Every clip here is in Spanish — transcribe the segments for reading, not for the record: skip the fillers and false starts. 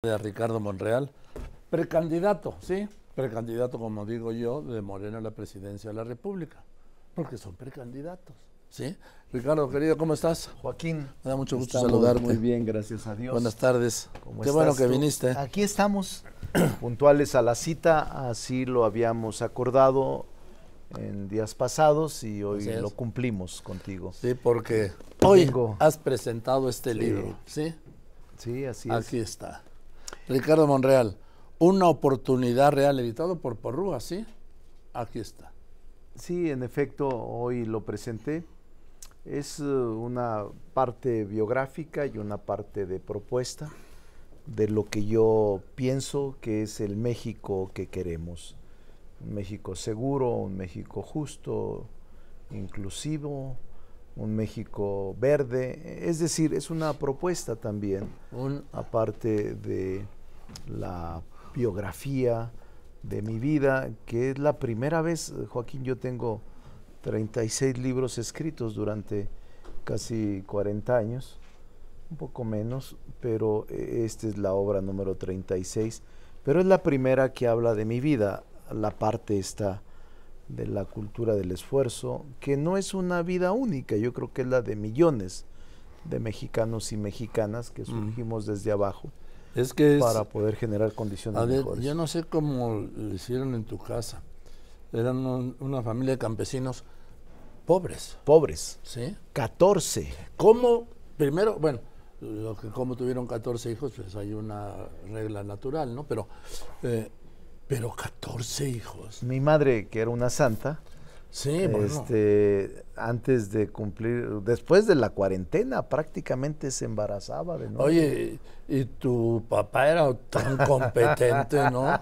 De Ricardo Monreal, precandidato, ¿sí? Precandidato, como digo yo, de Morena a la presidencia de la República, porque son precandidatos, ¿sí? Ricardo, querido, ¿cómo estás? Joaquín, Me da mucho gusto estamos saludarte. muy bien, gracias a Dios. Buenas tardes. ¿Cómo Qué estás bueno que tú? viniste. Aquí estamos, puntuales a la cita, así lo habíamos acordado en días pasados y hoy lo cumplimos contigo. Sí, porque hoy Vengo. has presentado este libro, ¿sí? Sí, así es. Aquí está. Ricardo Monreal, una oportunidad real, editado por Porrúa, ¿sí? Aquí está. Sí, en efecto, hoy lo presenté. Es una parte biográfica y una parte de propuesta de lo que yo pienso que es el México que queremos. Un México seguro, un México justo, inclusivo, un México verde. Es decir, es una propuesta también, aparte de la biografía de mi vida, que es la primera vez, Joaquín, yo tengo 36 libros escritos durante casi 40 años, un poco menos, pero esta es la obra número 36, pero es la primera que habla de mi vida, la parte esta de la cultura del esfuerzo, que no es una vida única, yo creo que es la de millones de mexicanos y mexicanas que surgimos desde abajo para poder generar condiciones mejores. Yo no sé cómo lo hicieron en tu casa. Eran una familia de campesinos pobres. Pobres. ¿Sí? 14. ¿Cómo? Primero, bueno, como tuvieron 14 hijos, pues hay una regla natural, ¿no? Pero 14 hijos. Mi madre, que era una santa, sí, bueno. Antes de cumplir, después de la cuarentena, prácticamente se embarazaba de nuevo. Oye, y tu papá era tan competente, ¿no?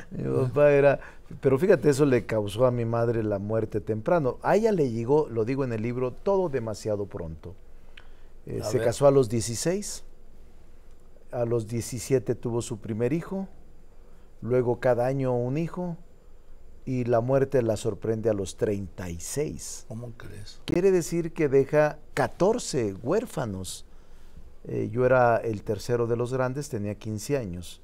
Mi papá era, pero fíjate, eso le causó a mi madre la muerte temprano. A ella le llegó, lo digo en el libro, todo demasiado pronto. Se casó a los 16, a los 17 tuvo su primer hijo, luego cada año un hijo, y la muerte la sorprende a los 36. ¿Cómo crees? Quiere decir que deja 14 huérfanos. Yo era el tercero de los grandes, tenía 15 años.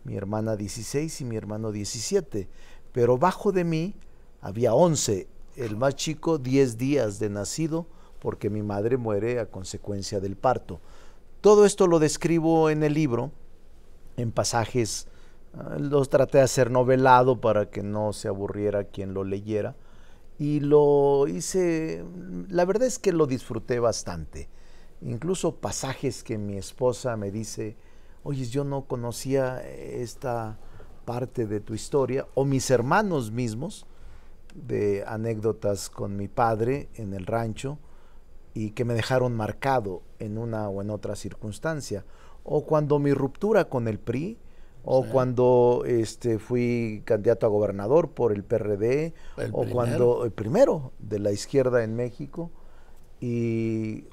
Mi hermana 16 y mi hermano 17. Pero bajo de mí había 11. El más chico, 10 días de nacido, porque mi madre muere a consecuencia del parto. Todo esto lo describo en el libro, en pasajes. Los traté de hacer novelado para que no se aburriera quien lo leyera, y lo hice, la verdad es que lo disfruté bastante, incluso pasajes que mi esposa me dice, oye, yo no conocía esta parte de tu historia, o mis hermanos mismos, de anécdotas con mi padre en el rancho, y que me dejaron marcado en una o en otra circunstancia, o cuando mi ruptura con el PRI, o cuando fui candidato a gobernador por el PRD, cuando el primero de la izquierda en México,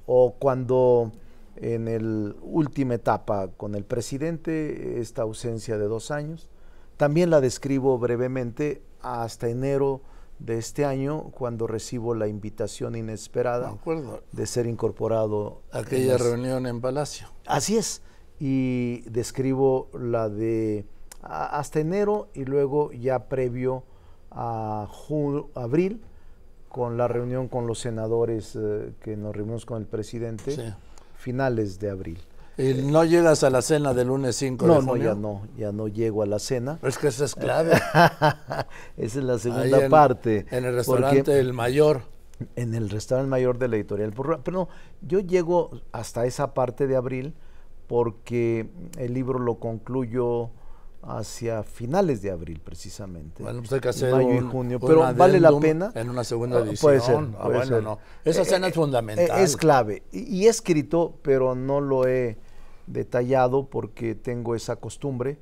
o cuando en la última etapa con el presidente, esta ausencia de 2 años. También la describo brevemente hasta enero de este año, cuando recibo la invitación inesperada de ser incorporado a aquella reunión en Palacio. Así es. Y describo la de hasta enero, y luego ya previo a abril, con la reunión con los senadores que nos reunimos con el presidente, finales de abril. ¿Y no llegas a la cena del lunes 5 de junio? No, ya no llego a la cena. Pero es que esa es clave. Esa es la segunda parte. En el restaurante El Mayor. En el restaurante Mayor de la editorial Porrúa. Pero no, yo llego hasta esa parte de abril, porque el libro lo concluyo hacia finales de abril, precisamente. Bueno, pues hay que hacer mayo y junio, pero vale la pena. En una segunda edición. Puede ser. No. Esa escena es fundamental. Es clave. Y he escrito, pero no lo he detallado, porque tengo esa costumbre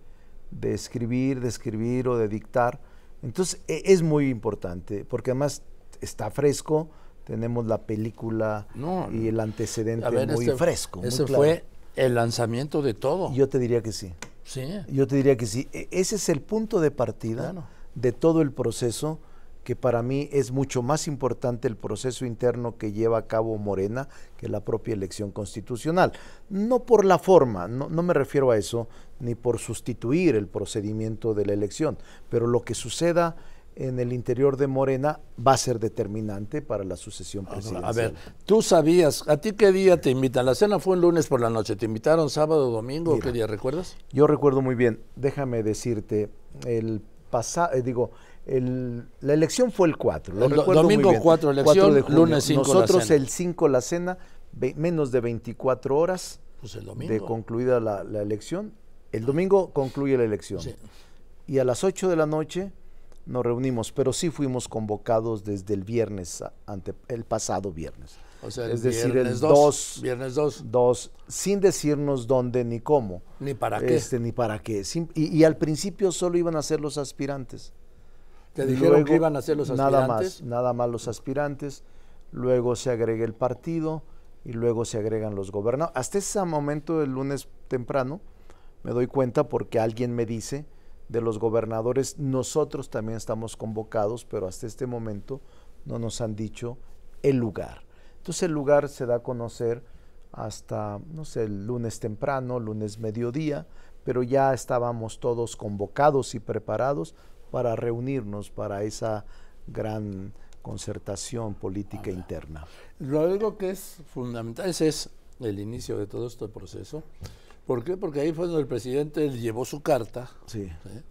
de escribir o de dictar. Entonces, es muy importante, porque además está fresco, tenemos la película y el antecedente muy fresco. Ese fue el lanzamiento de todo. Yo te diría que sí. Sí. Yo te diría que sí. Ese es el punto de partida de todo el proceso que para mí es mucho más importante el proceso interno que lleva a cabo Morena que la propia elección constitucional. No por la forma, no me refiero a eso, ni por sustituir el procedimiento de la elección, pero lo que suceda en el interior de Morena va a ser determinante para la sucesión presidencial. A ver, tú sabías, ¿a ti qué día te invitan? La cena fue un lunes por la noche, ¿te invitaron sábado, domingo? Mira, ¿qué día recuerdas? Yo recuerdo muy bien, déjame decirte, la elección fue el 4, lo recuerdo domingo muy bien. 4 elección, de junio. lunes 5 Nosotros la cena. el 5 la cena, menos de 24 horas Pues el domingo. de concluida la elección. El domingo concluye la elección. Sí. Y a las 8 de la noche nos reunimos, pero sí fuimos convocados desde el viernes, el pasado viernes. O sea, es decir, el viernes 2. Sin decirnos dónde ni cómo. Ni para qué. Ni para qué. Y al principio solo iban a ser los aspirantes. ¿Te dijeron Luego, que iban a ser los aspirantes? Nada más los aspirantes. Luego se agrega el partido y luego se agregan los gobernadores. Hasta ese momento, el lunes temprano, me doy cuenta porque alguien me dice de los gobernadores, nosotros también estamos convocados, pero hasta este momento no nos han dicho el lugar. Entonces el lugar se da a conocer hasta, no sé, el lunes temprano, lunes mediodía, pero ya estábamos todos convocados y preparados para reunirnos para esa gran concertación política interna. Lo que es fundamental, ese es el inicio de todo este proceso. ¿Por qué? Porque ahí fue donde el presidente llevó su carta. Sí. ¿Sí?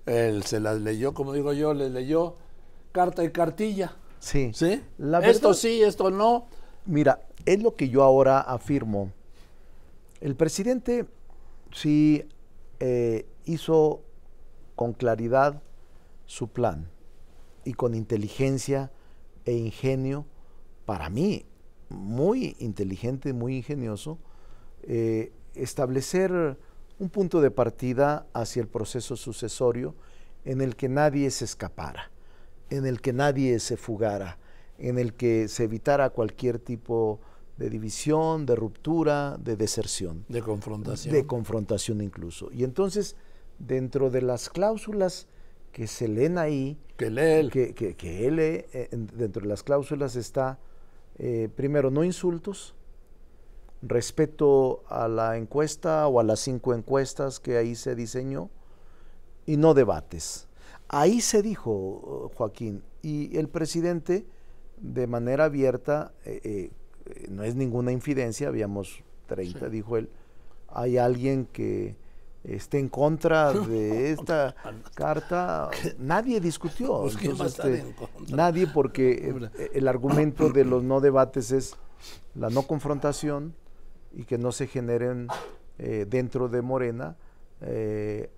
Él se las leyó, como digo yo, le leyó carta y cartilla. Sí. ¿Sí? La verdad, esto sí, esto no. Mira, es lo que yo ahora afirmo. El presidente sí hizo con claridad su plan y con inteligencia e ingenio, para mí, muy inteligente, muy ingenioso, establecer un punto de partida hacia el proceso sucesorio en el que nadie se escapara, en el que nadie se fugara, en el que se evitara cualquier tipo de división, de ruptura, de deserción. De confrontación. De confrontación incluso. Y entonces, dentro de las cláusulas que se leen ahí, que lee él, que él lee, dentro de las cláusulas está, primero, no insultos, respeto a la encuesta o a las 5 encuestas que ahí se diseñó, y no debates. Ahí se dijo, Joaquín, y el presidente, de manera abierta, no es ninguna infidencia, habíamos 30, sí, dijo él, hay alguien que esté en contra de esta carta, nadie discutió. Pues entonces, nadie, porque el argumento de los no debates es la no confrontación y que no se generen dentro de Morena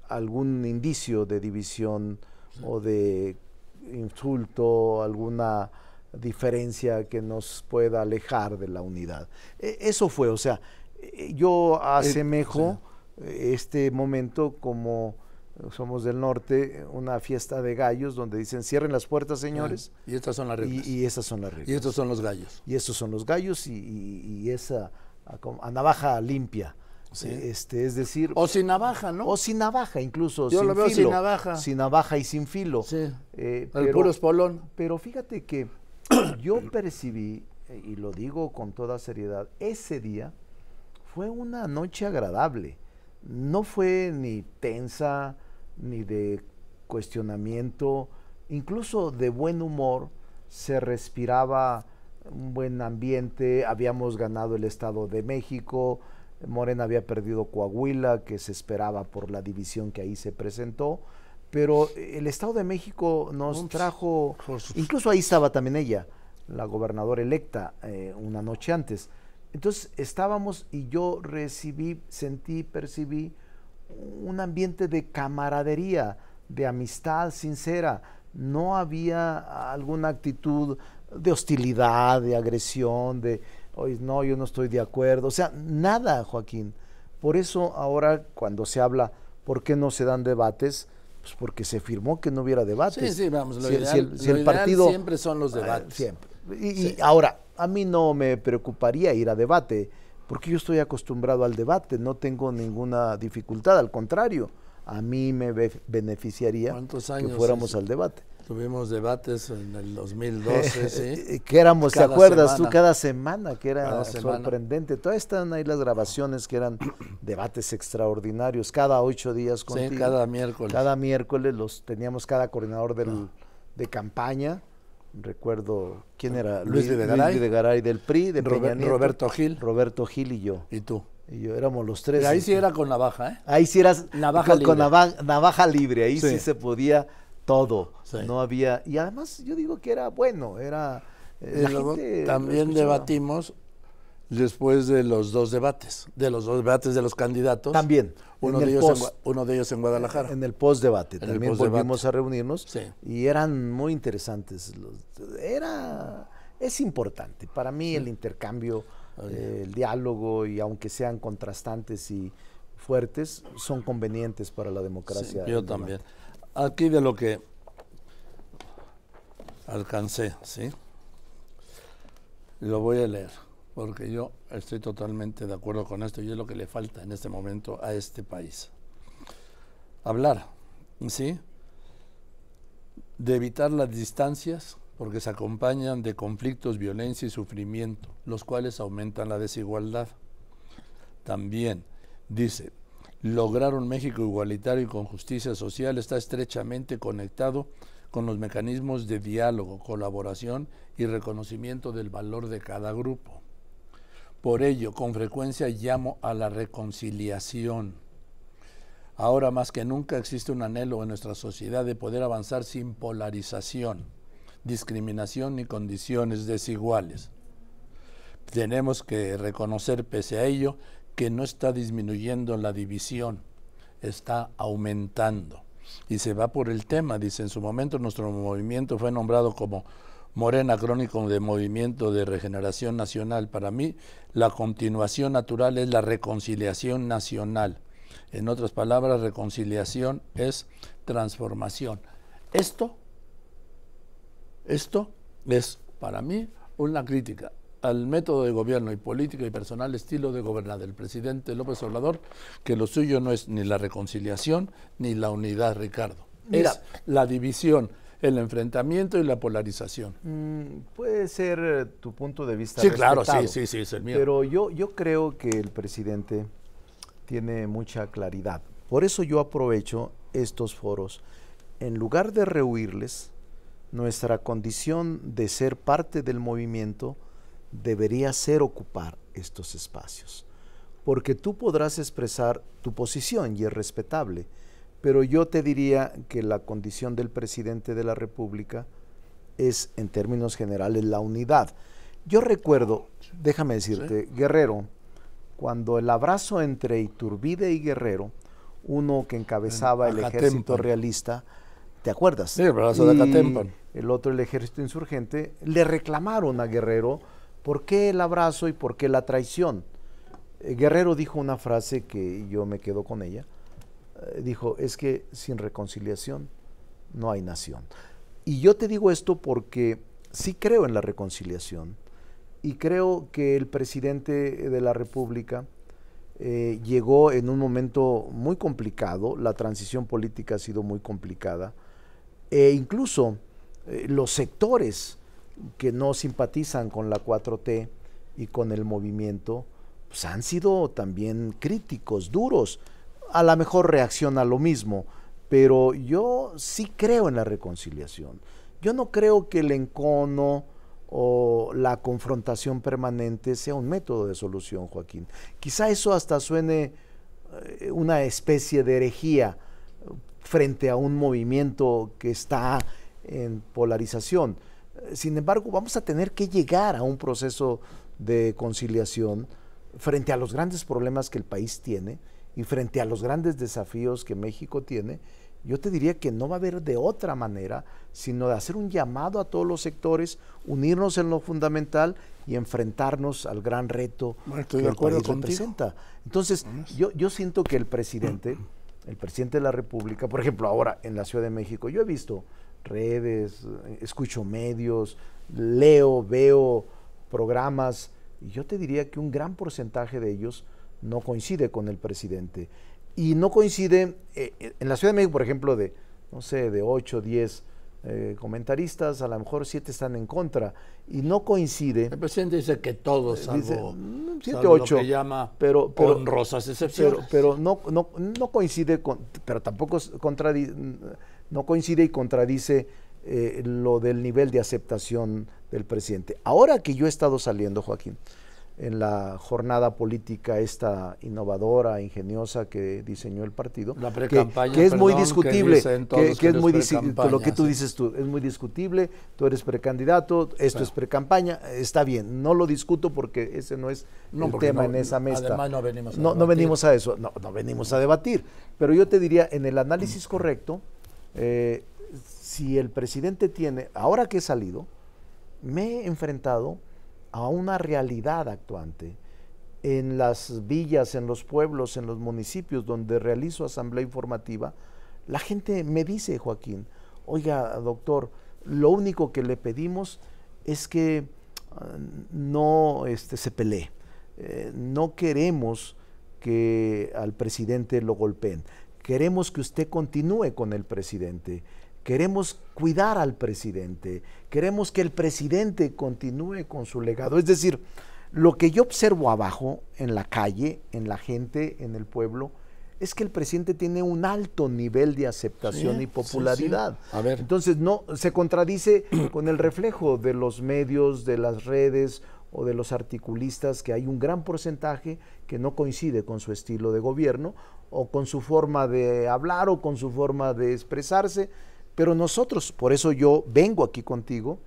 algún indicio de división, sí, o de insulto, alguna diferencia que nos pueda alejar de la unidad. Eso fue, o sea, yo asemejo este momento como somos del norte, una fiesta de gallos donde dicen cierren las puertas, señores. Y estas son las reglas. Y esas son las reglas. Y estos son los gallos. Y estos son los gallos y esa a navaja limpia. Sí. Es decir, o sin navaja, ¿no? O sin navaja, incluso. Yo sin lo veo filo, sin navaja. Sin navaja y sin filo. Sí. El puro espolón. Pero fíjate que yo percibí, y lo digo con toda seriedad, ese día fue una noche agradable. No fue ni tensa, ni de cuestionamiento, incluso de buen humor. Se respiraba un buen ambiente, habíamos ganado el Estado de México, Morena había perdido Coahuila, que se esperaba por la división que ahí se presentó, pero el Estado de México nos trajo, incluso ahí estaba también ella, la gobernadora electa, una noche antes. Entonces estábamos y yo percibí un ambiente de camaradería, de amistad sincera. No había alguna actitud de hostilidad, de agresión, de oye, no, yo no estoy de acuerdo, o sea, nada, Joaquín. Por eso ahora cuando se habla, ¿por qué no se dan debates? Pues porque se firmó que no hubiera debates. Sí, vamos, lo ideal partido siempre son los debates. Siempre. Y ahora, a mí no me preocuparía ir a debate, porque yo estoy acostumbrado al debate, no tengo ninguna dificultad, al contrario, a mí me beneficiaría que fuéramos al debate. Tuvimos debates en el 2012, ¿sí? Que éramos, ¿te Cada acuerdas semana. tú? Cada semana, que era Cada semana. sorprendente. Todavía están ahí las grabaciones que eran debates extraordinarios, cada 8 días contigo. Sí, cada miércoles. Cada miércoles los teníamos cada coordinador de campaña. Recuerdo, ¿quién era? Luis Videgaray del PRI, de Peña Nieto. Roberto Gil. Roberto Gil y yo. Y tú. Y yo éramos los tres. Y ahí sí era con navaja, ¿eh? Ahí sí eras Navaja con libre. navaja libre, ahí sí Sí. se podía todo. Sí. No había, y además yo digo que era bueno, era Y la luego gente lo también escuchaba. debatimos después de los dos debates de los candidatos. También, Uno en de, el ellos post. uno de ellos en Guadalajara. En el post debate En el también post-debate. volvimos a reunirnos, Sí. y eran muy interesantes. Es importante para mí el intercambio, el diálogo, y aunque sean contrastantes y fuertes, son convenientes para la democracia. Sí, yo el también. debate. Aquí de lo que alcancé, ¿sí? Lo voy a leer, porque yo estoy totalmente de acuerdo con esto y es lo que le falta en este momento a este país. Hablar, ¿sí? De evitar las distancias porque se acompañan de conflictos, violencia y sufrimiento, los cuales aumentan la desigualdad. También dice, lograr un México igualitario y con justicia social está estrechamente conectado con los mecanismos de diálogo, colaboración y reconocimiento del valor de cada grupo. Por ello, con frecuencia llamo a la reconciliación. Ahora más que nunca existe un anhelo en nuestra sociedad de poder avanzar sin polarización, discriminación ni condiciones desiguales. Tenemos que reconocer, pese a ello, que no está disminuyendo la división, está aumentando. Y se va por el tema, dice, en su momento nuestro movimiento fue nombrado como Morena, acrónimo de Movimiento de Regeneración Nacional. Para mí, la continuación natural es la reconciliación nacional. En otras palabras, reconciliación es transformación. Esto es, para mí, una crítica al método de gobierno y política y personal estilo de gobernar del presidente López Obrador, que lo suyo no es ni la reconciliación ni la unidad, Ricardo. Mira, es la división, el enfrentamiento y la polarización. Puede ser tu punto de vista Sí, claro, respetado, sí, es el mío. pero yo creo que el presidente tiene mucha claridad. Por eso yo aprovecho estos foros. En lugar de rehuirles, nuestra condición de ser parte del movimiento debería ser ocupar estos espacios, porque tú podrás expresar tu posición y es respetable, pero yo te diría que la condición del presidente de la República es, en términos generales, la unidad. Yo recuerdo, déjame decirte, ¿sí? Guerrero, cuando el abrazo entre Iturbide y Guerrero, uno que encabezaba el ejército realista, ¿te acuerdas? Sí, el abrazo de Acatempan. El otro, el ejército insurgente, le reclamaron a Guerrero por qué el abrazo y por qué la traición. Guerrero dijo una frase que yo me quedo con ella. Dijo, es que sin reconciliación no hay nación. Y yo te digo esto porque sí creo en la reconciliación y creo que el presidente de la República llegó en un momento muy complicado, la transición política ha sido muy complicada, e incluso los sectores que no simpatizan con la 4T y con el movimiento, pues han sido también críticos, duros. A lo mejor reacciona a lo mismo, pero yo sí creo en la reconciliación. Yo no creo que el encono o la confrontación permanente sea un método de solución, Joaquín. Quizá eso hasta suene una especie de herejía frente a un movimiento que está en polarización. Sin embargo, vamos a tener que llegar a un proceso de conciliación frente a los grandes problemas que el país tiene y frente a los grandes desafíos que México tiene. Yo te diría que no va a haber de otra manera, sino de hacer un llamado a todos los sectores, unirnos en lo fundamental y enfrentarnos al gran reto que el país representa. Entonces, yo siento que el presidente de la República, por ejemplo, ahora en la Ciudad de México, yo he visto redes, escucho medios, leo, veo programas, y yo te diría que un gran porcentaje de ellos no coincide con el presidente. Y no coincide, en la Ciudad de México, por ejemplo, de 8, 10 comentaristas, a lo mejor 7 están en contra, y no coincide. El presidente dice que todos, salvo, 7, salvo 8, lo que llama pero honrosas excepciones. Pero no coincide, pero tampoco no coincide y contradice lo del nivel de aceptación del presidente. Ahora que yo he estado saliendo, Joaquín, en la jornada política esta innovadora, ingeniosa que diseñó el partido, la precampaña, que es muy discutible, que es muy lo que tú dices tú, es muy discutible, tú eres precandidato, esto es precampaña, está bien, no lo discuto porque ese no es el tema en esa mesa. Además no venimos a no venimos a eso, no venimos a debatir, pero yo te diría, en el análisis correcto, si el presidente tiene, ahora que he salido, me he enfrentado a una realidad actuante en las villas, en los pueblos, en los municipios donde realizo asamblea informativa. La gente me dice, Joaquín, oiga, doctor, lo único que le pedimos es que no se pelee, no queremos que al presidente lo golpeen, queremos que usted continúe con el presidente, queremos cuidar al presidente, queremos que el presidente continúe con su legado. Es decir, lo que yo observo abajo, en la calle, en la gente, en el pueblo, es que el presidente tiene un alto nivel de aceptación y popularidad. Sí. A ver. Entonces, no se contradice con el reflejo de los medios, de las redes o de los articulistas, que hay un gran porcentaje que no coincide con su estilo de gobierno o con su forma de hablar o con su forma de expresarse. Pero nosotros, por eso yo vengo aquí contigo,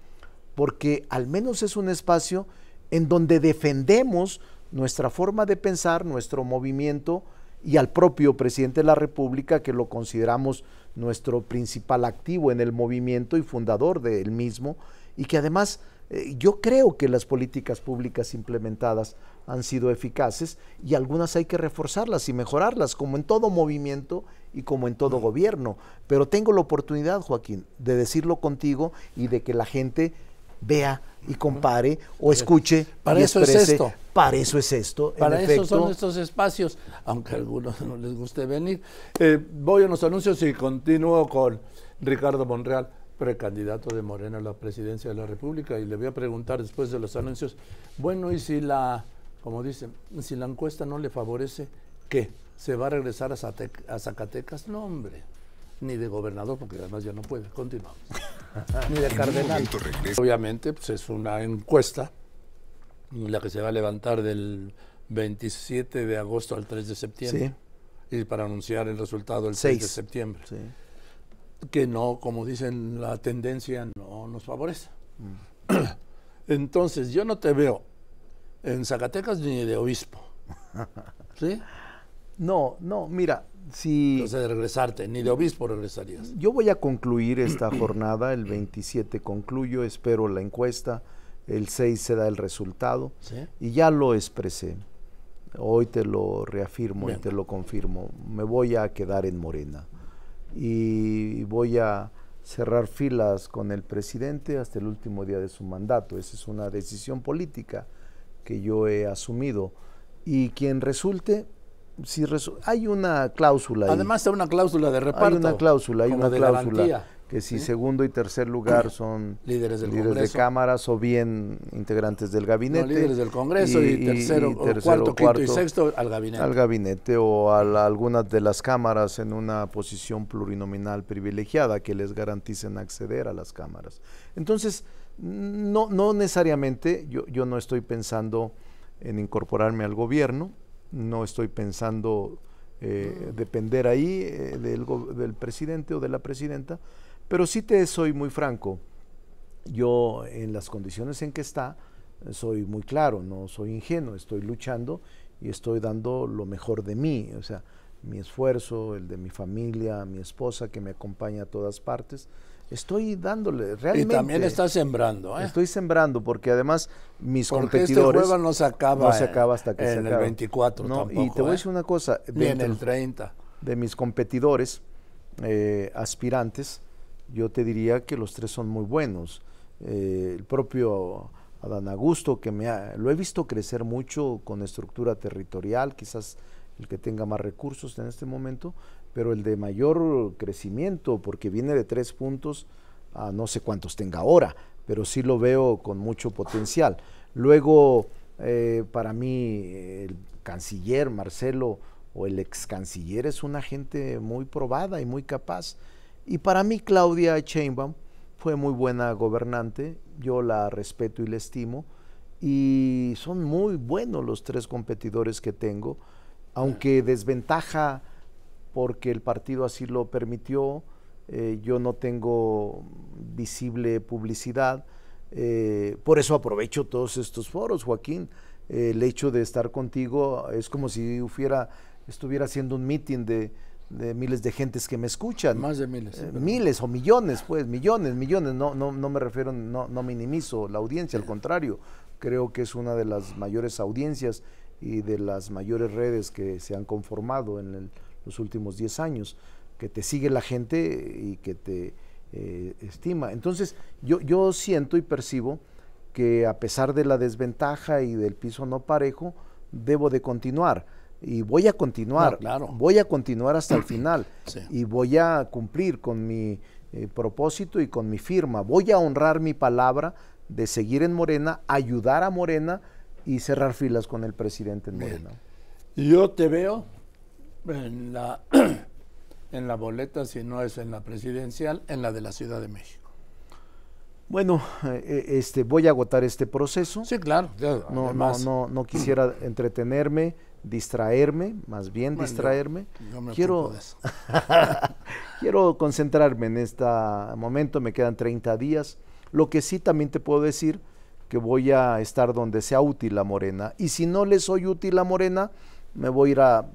porque al menos es un espacio en donde defendemos nuestra forma de pensar, nuestro movimiento, y al propio presidente de la República, que lo consideramos nuestro principal activo en el movimiento y fundador del mismo, y que además yo creo que las políticas públicas implementadas han sido eficaces y algunas hay que reforzarlas y mejorarlas, como en todo movimiento y como en todo gobierno. Pero tengo la oportunidad, Joaquín, de decirlo contigo y de que la gente vea y compare o escuche para y eso exprese. Es esto. Para eso es esto. Para eso son estos espacios, aunque a algunos no les guste venir. Voy a los anuncios y continúo con Ricardo Monreal, precandidato de Morena a la presidencia de la República, y le voy a preguntar después de los anuncios, bueno, y si como dicen, si la encuesta no le favorece, ¿qué? ¿Se va a regresar a Zacatecas? No, hombre, ni de gobernador, porque además ya no puede. Continuamos. Ni de cardenal. Obviamente, pues es una encuesta, la que se va a levantar del 27 de agosto al 3 de septiembre. Sí. Y para anunciar el resultado el 6 de septiembre. Sí. Que no, como dicen, la tendencia no nos favorece. Entonces, yo no te veo en Zacatecas ni de obispo. ¿Sí? No, mira, si... Entonces, de regresarte, ni de obispo regresarías. Yo voy a concluir esta jornada, el 27 concluyo, espero la encuesta, el 6 se da el resultado, ¿sí? Y ya lo expresé. Hoy te lo reafirmo. Bien. Y te lo confirmo. Me voy a quedar en Morena y voy a cerrar filas con el presidente hasta el último día de su mandato. Esa es una decisión política que yo he asumido, y quien resulte, si hay una cláusula ahí. Además hay una cláusula de reparto. Hay una cláusula garantía, que si segundo y tercer lugar son líderes de cámaras o bien integrantes del gabinete. No, líderes del Congreso y tercero, cuarto, quinto y sexto al gabinete. Al gabinete o a algunas de las cámaras en una posición plurinominal privilegiada que les garanticen acceder a las cámaras. Entonces, no necesariamente, yo no estoy pensando en incorporarme al gobierno, no estoy pensando depender ahí del presidente o de la presidenta, pero sí te soy muy franco. Yo, en las condiciones en que está, soy muy claro, no soy ingenuo, estoy luchando y estoy dando lo mejor de mí, o sea, mi esfuerzo, el de mi familia, mi esposa que me acompaña a todas partes. Estoy dándole realmente. Y también estás sembrando, ¿eh? Estoy sembrando, porque además mis porque competidores. Este juego no se acaba hasta que se acaba. En el 24 no, tampoco. Y te voy a decir una cosa. Ni en el 30. De mis competidores aspirantes, yo te diría que los tres son muy buenos. El propio Adán Augusto, que lo he visto crecer mucho con estructura territorial, quizás el que tenga más recursos en este momento, pero el de mayor crecimiento, porque viene de 3 puntos no sé cuántos tenga ahora, pero sí lo veo con mucho potencial. Luego, para mí, el canciller Marcelo o el ex canciller es una gente muy probada y muy capaz. Y para mí Claudia Sheinbaum fue muy buena gobernante, yo la respeto y la estimo, y son muy buenos los tres competidores que tengo, aunque desventaja porque el partido así lo permitió, yo no tengo visible publicidad, por eso aprovecho todos estos foros, Joaquín. El hecho de estar contigo es como si estuviera haciendo un meeting de miles de gentes que me escuchan. Más de miles. Miles o millones, pues, millones, no me refiero, no minimizo la audiencia, al contrario, creo que es una de las mayores audiencias y de las mayores redes que se han conformado en los últimos 10 años, que te sigue la gente y que te estima. Entonces, yo siento y percibo que a pesar de la desventaja y del piso no parejo, debo de continuar. Y voy a continuar, claro. Voy a continuar hasta el final, sí. Y voy a cumplir con mi propósito y con mi firma. Voy a honrar mi palabra de seguir en Morena, ayudar a Morena y cerrar filas con el presidente en Morena. Yo te veo en la boleta, si no es en la presidencial, en la de la Ciudad de México. Bueno, voy a agotar este proceso. Sí, claro. No quisiera entretenerme, distraerme, más bien distraerme. Yo me quiero concentrarme en este momento, me quedan 30 días. Lo que sí también te puedo decir, que voy a estar donde sea útil a Morena. Y si no le soy útil a Morena, me voy a ir a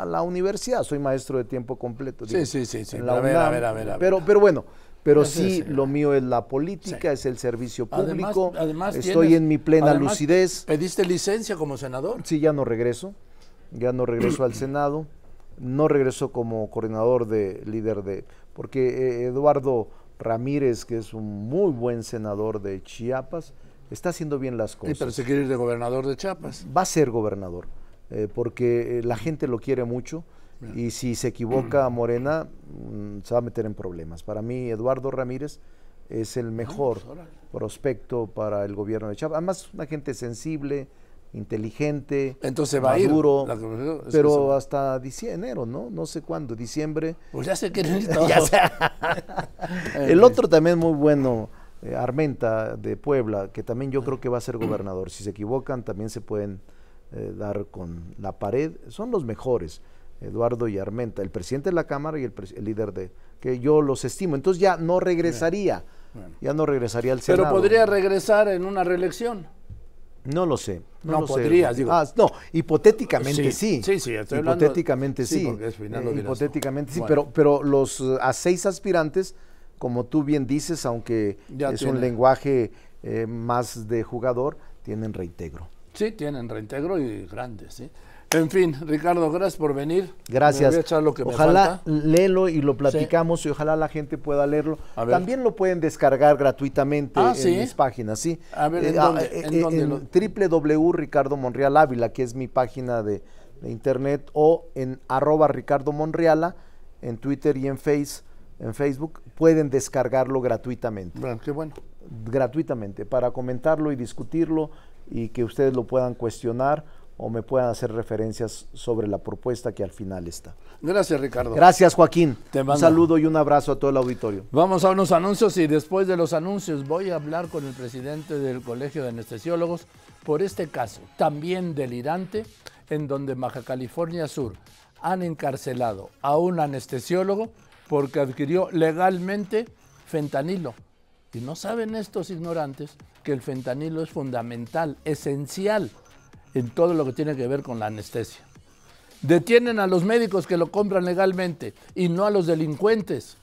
la universidad. Soy maestro de tiempo completo. Sí. A ver. Pero bueno. Pero sí, lo mío es la política, es el servicio público, además estoy en mi plena lucidez. ¿Pediste licencia como senador? Sí, ya no regreso al Senado, no regreso como coordinador porque Eduardo Ramírez, que es un muy buen senador de Chiapas, está haciendo bien las cosas. Sí, pero se quiere ir de gobernador de Chiapas. Va a ser gobernador, porque la gente lo quiere mucho. Y si se equivoca Morena, se va a meter en problemas. Para mí, Eduardo Ramírez es el mejor prospecto para el gobierno de Chiapas. Además, una gente sensible, inteligente, entonces maduro, va a ir. Pero hasta enero, ¿no? No sé cuándo, diciembre. Pues ya se quieren ir todos. El otro también muy bueno, Armenta de Puebla, que también yo creo que va a ser gobernador. Si se equivocan, también se pueden dar con la pared. Son los mejores. Eduardo y Armenta, el presidente de la Cámara y el líder que yo los estimo. Entonces ya no regresaría, al Senado. Pero podría regresar en una reelección. No lo sé. No podrías, digo. No, hipotéticamente sí. Sí, estoy hablando. Hipotéticamente sí. Porque es final, hipotéticamente sí, pero los a 6 aspirantes, como tú bien dices, aunque un lenguaje más de jugador, tienen reintegro. Sí, tienen reintegro y grandes, sí. En fin, Ricardo, gracias por venir. Gracias. Me voy a echar lo que ojalá me falta. Léelo y lo platicamos y ojalá la gente pueda leerlo. También lo pueden descargar gratuitamente en mis páginas, ¿sí? A ver, en www.Ricardo Monreal Ávila, que es mi página de internet, o en @RicardoMonreala, en Twitter y en Facebook, pueden descargarlo gratuitamente. Bueno, qué bueno. Gratuitamente, para comentarlo y discutirlo y que ustedes lo puedan cuestionar o me puedan hacer referencias sobre la propuesta que al final está. Gracias, Ricardo. Gracias, Joaquín. Un saludo y un abrazo a todo el auditorio. Vamos a unos anuncios y después de los anuncios voy a hablar con el presidente del Colegio de Anestesiólogos por este caso, también delirante, en donde en Baja California Sur han encarcelado a un anestesiólogo porque adquirió legalmente fentanilo. Y no saben estos ignorantes que el fentanilo es fundamental, esencial en todo lo que tiene que ver con la anestesia. Detienen a los médicos que lo compran legalmente y no a los delincuentes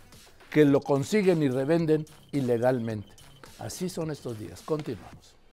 que lo consiguen y revenden ilegalmente. Así son estos días. Continuamos.